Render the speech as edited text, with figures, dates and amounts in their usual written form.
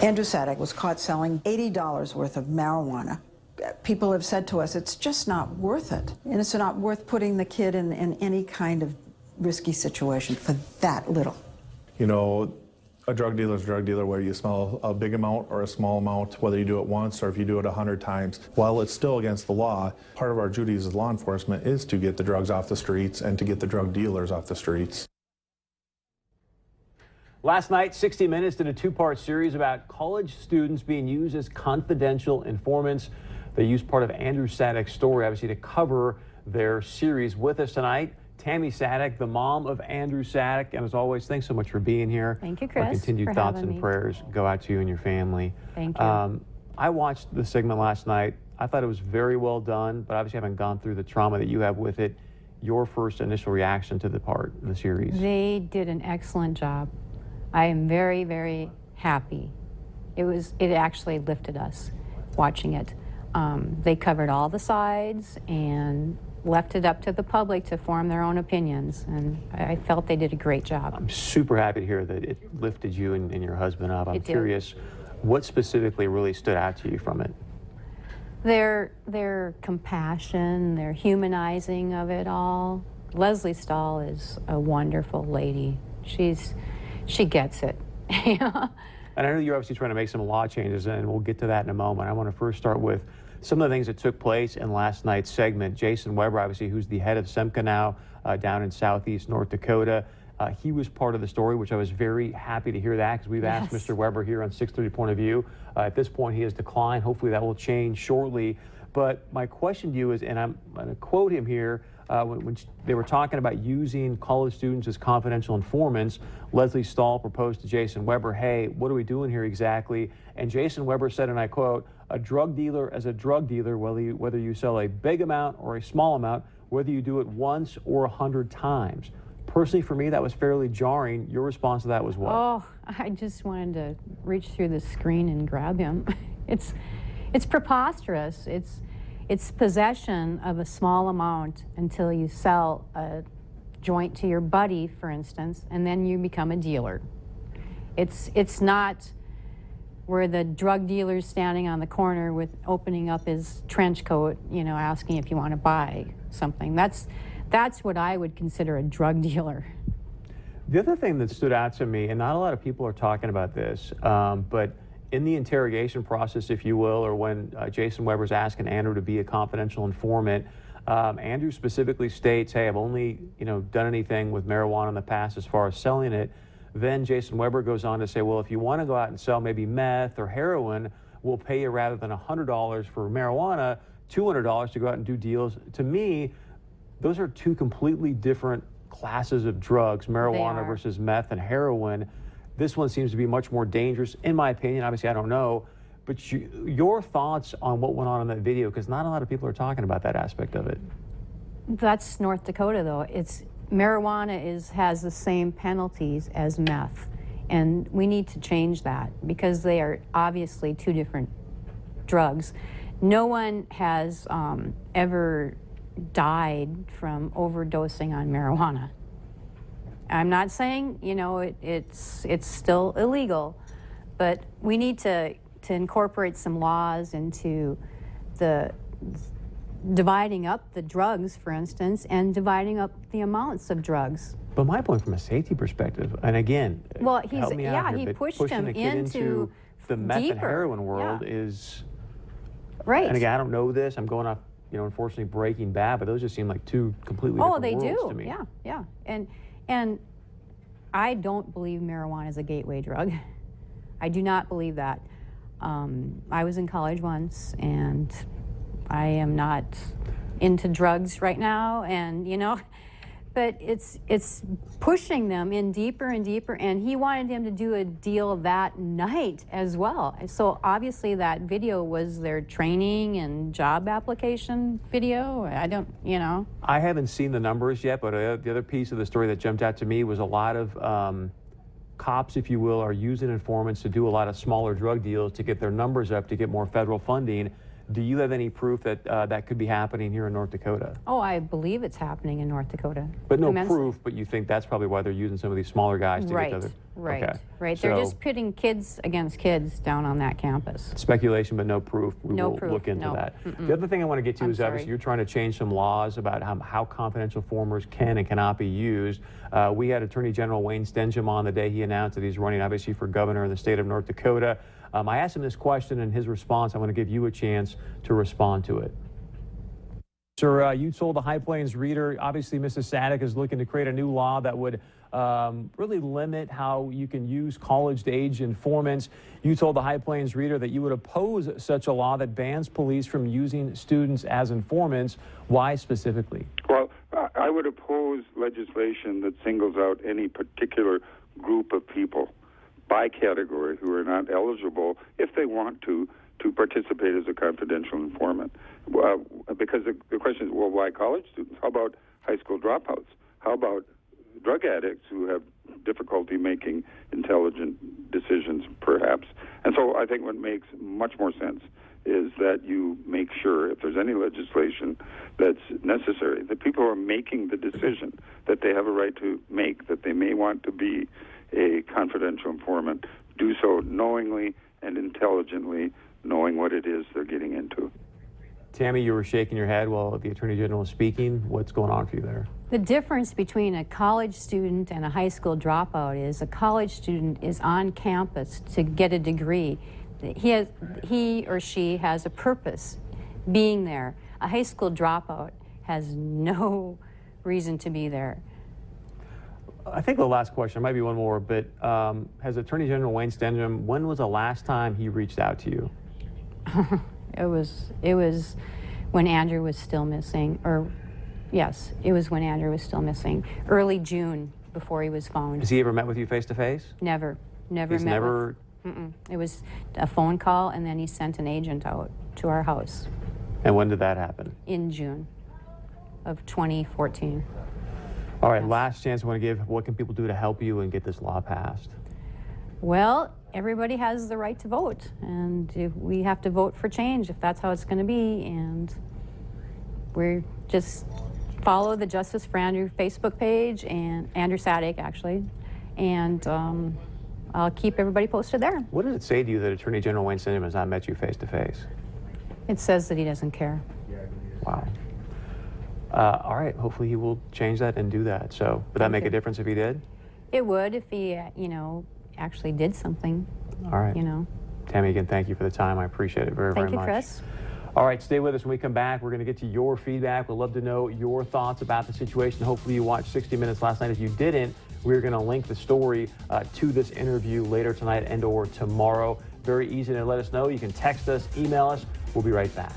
Andrew Sadek was caught selling $80 worth of marijuana. People have said to us, it's just not worth it. And it's not worth putting the kid in any kind of risky situation for that little. You know, a drug dealer is a drug dealer, whether you smell a big amount or a small amount, whether you do it once or if you do it 100 times. While it's still against the law, part of our duties as law enforcement is to get the drugs off the streets and to get the drug dealers off the streets. Last night, 60 Minutes did a two-part series about college students being used as confidential informants. They used part of Andrew Sadek's story, obviously, to cover their series. With us tonight, Tammy Sadek, the mom of Andrew Sadek. And as always, thanks so much for being here. Thank you, Chris. Our continued thoughts and prayers go out to you and your family. Thank you. I watched the segment last night. I thought it was very well done, but obviously haven't gone through the trauma that you have with it. Your first initial reaction to the series? They did an excellent job. I am very, very happy. It actually lifted us watching it. They covered all the sides and left it up to the public to form their own opinions, and I felt they did a great job. I'm super happy to hear that it lifted you and your husband up. I'm curious, what specifically really stood out to you from it? Their compassion, their humanizing of it all. Leslie Stahl is a wonderful lady. She gets it. And I know you're obviously trying to make some law changes, and we'll get to that in a moment. I want to first start with some of the things that took place in last night's segment. Jason Weber, obviously, who's the head of SEMCA now down in southeast North Dakota, he was part of the story, which I was very happy to hear that, because we've asked Mr. Weber here on 630 Point of View. At this point, he has declined. Hopefully that will change shortly. But my question to you is, and I'm going to quote him here, when they were talking about using college students as confidential informants, Leslie Stahl proposed to Jason Weber, hey, what are we doing here exactly? And Jason Weber said, and I quote, a drug dealer as a drug dealer, whether you sell a big amount or a small amount, whether you do it once or 100 times. Personally, for me, that was fairly jarring. Your response to that was what? Oh, I just wanted to reach through the screen and grab him. It's preposterous. It's possession of a small amount until you sell a joint to your buddy, for instance, and then you become a dealer. It's not where the drug dealer's standing on the corner with opening up his trench coat, you know, asking if you want to buy something. That's what I would consider a drug dealer. The other thing that stood out to me, and not a lot of people are talking about this, but in the interrogation process, if you will, or when Jason Weber's asking Andrew to be a confidential informant, Andrew specifically states, hey, I've only done anything with marijuana in the past as far as selling it. Then Jason Weber goes on to say, well, if you want to go out and sell maybe meth or heroin, we'll pay you rather than $100 for marijuana, $200 to go out and do deals. To me, those are two completely different classes of drugs, marijuana versus meth and heroin. This one seems to be much more dangerous, in my opinion. Obviously, I don't know. But your thoughts on what went on in that video, because not a lot of people are talking about that aspect of it. That's North Dakota, though. Marijuana has the same penalties as meth. And we need to change that, because they are obviously two different drugs. No one has ever died from overdosing on marijuana. I'm not saying, it's still illegal, but we need to incorporate some laws into the dividing up the drugs, for instance, and dividing up the amounts of drugs. But my point from a safety perspective, and again, well, help me out here, he pushed pushing him a kid into the meth and heroin world is right. And again, I don't know this. I'm going off, unfortunately, Breaking Bad, but those just seem like two completely different worlds to me. Yeah. And I don't believe marijuana is a gateway drug. I do not believe that. I was in college once, and I am not into drugs right now, and but it's pushing them in deeper and deeper, and he wanted him to do a deal that night as well. So obviously that video was their training and job application video. I haven't seen the numbers yet, but the other piece of the story that jumped out to me was a lot of cops, if you will, are using informants to do a lot of smaller drug deals to get their numbers up, to get more federal funding. Do you have any proof that that could be happening here in North Dakota? Oh, I believe it's happening in North Dakota. But no Immensely. proof, but you think that's probably why they're using some of these smaller guys to Right, get to the... right, Okay. right. They're So, just pitting kids against kids down on that campus. speculation, but no proof. We No will proof, look into no. that. The other thing I want to get to I'm is obviously sorry. you're trying to change some laws about how confidential informers can and cannot be used. We had Attorney General Wayne Stensham on the day he announced that he's running obviously for governor in the state of North Dakota. I asked him this question, and his response, I want to give you a chance to respond to it. Sir, you told the High Plains Reader, obviously Mrs. Sadek is looking to create a new law that would really limit how you can use college-age informants. You told the High Plains Reader that you would oppose such a law that bans police from using students as informants. Why specifically? Well, I would oppose legislation that singles out any particular group of people by category who are not eligible, if they want to participate as a confidential informant. Because the question is, well, why college students? How about high school dropouts? How about drug addicts who have difficulty making intelligent decisions, perhaps? And so I think what makes much more sense is that you make sure, if there's any legislation that's necessary, that people who are making the decision that they have a right to make, that they may want to be a confidential informant, do so knowingly and intelligently, knowing what it is they're getting into. Tammy, you were shaking your head while the Attorney General was speaking. What's going on for you there? The difference between a college student and a high school dropout is a college student is on campus to get a degree. He or she has a purpose being there. A high school dropout has no reason to be there. I think the last question, might be one more, but has Attorney General Wayne Stensham, when was the last time he reached out to you? It was when Andrew was still missing, or yes, it was when Andrew was still missing. Early June, before he was found. Has he ever met with you face to face? Never He's met never... with. It was a phone call, and then he sent an agent out to our house. And when did that happen? In June of 2014. All right, Yes. last chance I want to give. What can people do to help you and get this law passed? Well, everybody has the right to vote, and if we have to vote for change if that's how it's going to be. And we're just follow the Justice for Andrew Facebook page, and Andrew Sadek actually, and I'll keep everybody posted there. What does it say to you that Attorney General Wayne Stensham has not met you face to face? It says that he doesn't care. Wow. All right, hopefully he will change that and do that. So would that make a difference if he did? It would if he, actually did something. All right. Tammy, again, thank you for the time. I appreciate it very, very much. Thank you, Chris. All right, stay with us. When we come back, we're going to get to your feedback. We'd love to know your thoughts about the situation. Hopefully you watched 60 Minutes last night. If you didn't, we're going to link the story to this interview later tonight and or tomorrow. Very easy to let us know. You can text us, email us. We'll be right back.